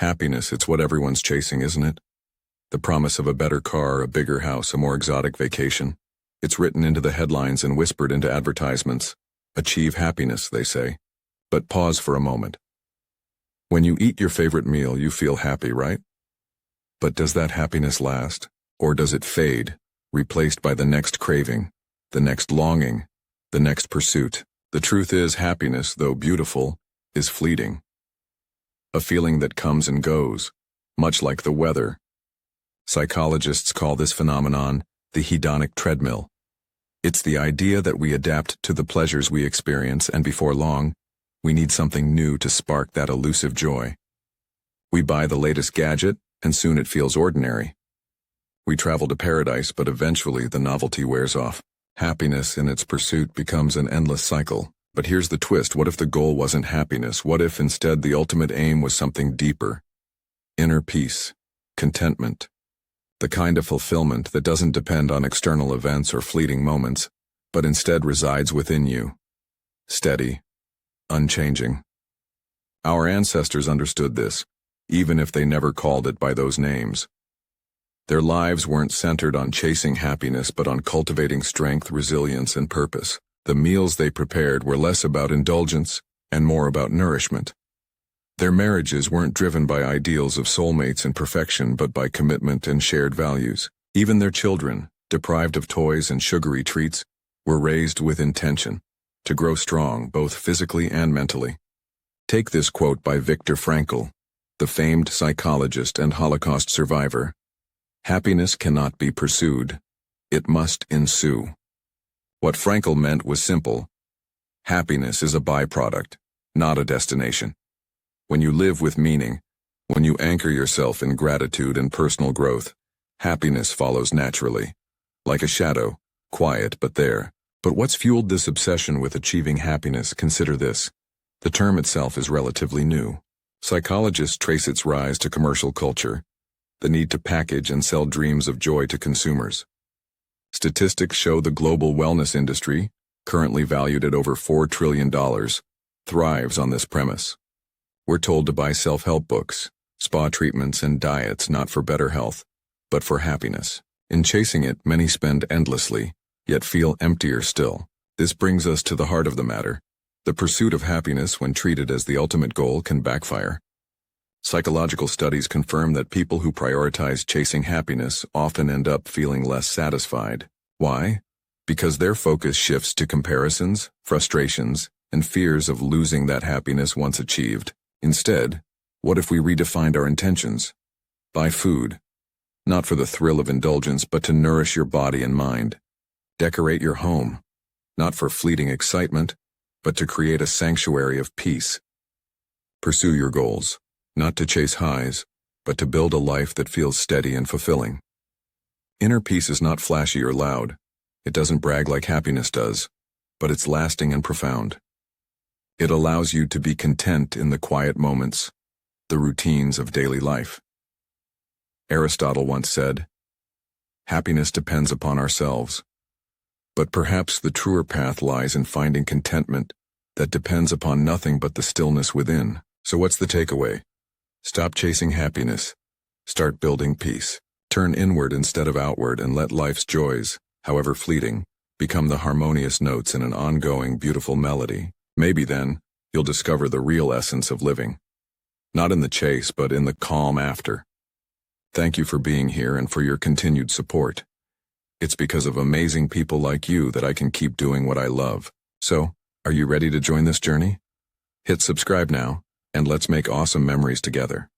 Happiness, it's what everyone's chasing, isn't it? The promise of a better car, a bigger house, a more exotic vacation. It's written into the headlines and whispered into advertisements. Achieve happiness, they say. But pause for a moment. When you eat your favorite meal, you feel happy, right? But does that happiness last? Or does it fade, replaced by the next craving, the next longing, the next pursuit? The truth is, happiness, though beautiful, is fleeting. A feeling that comes and goes, much like the weather. Psychologists call this phenomenon the hedonic treadmill. It's the idea that we adapt to the pleasures we experience, and before long, we need something new to spark that elusive joy. We buy the latest gadget, and soon it feels ordinary. We travel to paradise, but eventually the novelty wears off. Happiness in its pursuit becomes an endless cycle. But here's the twist: what if the goal wasn't happiness? What if instead the ultimate aim was something deeper? Inner peace, contentment. The kind of fulfillment that doesn't depend on external events or fleeting moments, but instead resides within you. Steady, unchanging. Our ancestors understood this, even if they never called it by those names. Their lives weren't centered on chasing happiness, but on cultivating strength, resilience, and purpose. The meals they prepared were less about indulgence and more about nourishment. Their marriages weren't driven by ideals of soulmates and perfection, but by commitment and shared values. Even their children, deprived of toys and sugary treats, were raised with intention to grow strong both physically and mentally. Take this quote by Viktor Frankl, the famed psychologist and Holocaust survivor. "Happiness cannot be pursued. It must ensue." What Frankl meant was simple. Happiness is a byproduct, not a destination. When you live with meaning, when you anchor yourself in gratitude and personal growth, happiness follows naturally. Like a shadow, quiet but there. But what's fueled this obsession with achieving happiness? Consider this. The term itself is relatively new. Psychologists trace its rise to commercial culture, the need to package and sell dreams of joy to consumers. Statistics show the global wellness industry, currently valued at over $4 trillion, thrives on this premise. We're told to buy self-help books, spa treatments, and diets not for better health, but for happiness. In chasing it, many spend endlessly, yet feel emptier still. This brings us to the heart of the matter. The pursuit of happiness, when treated as the ultimate goal, can backfire. Psychological studies confirm that people who prioritize chasing happiness often end up feeling less satisfied. Why? Because their focus shifts to comparisons, frustrations, and fears of losing that happiness once achieved. Instead, what if we redefined our intentions? Buy food, not for the thrill of indulgence, but to nourish your body and mind. Decorate your home, not for fleeting excitement, but to create a sanctuary of peace. Pursue your goals, not to chase highs, but to build a life that feels steady and fulfilling. Inner peace is not flashy or loud. It doesn't brag like happiness does, but it's lasting and profound. It allows you to be content in the quiet moments, the routines of daily life. Aristotle once said, "Happiness depends upon ourselves." But perhaps the truer path lies in finding contentment that depends upon nothing but the stillness within. So what's the takeaway? Stop chasing happiness. Start building peace. Turn inward instead of outward, and let life's joys, however fleeting, become the harmonious notes in an ongoing, beautiful melody. Maybe then, you'll discover the real essence of living. Not in the chase, but in the calm after. Thank you for being here and for your continued support. It's because of amazing people like you that I can keep doing what I love. So, are you ready to join this journey? Hit subscribe now, and let's make awesome memories together.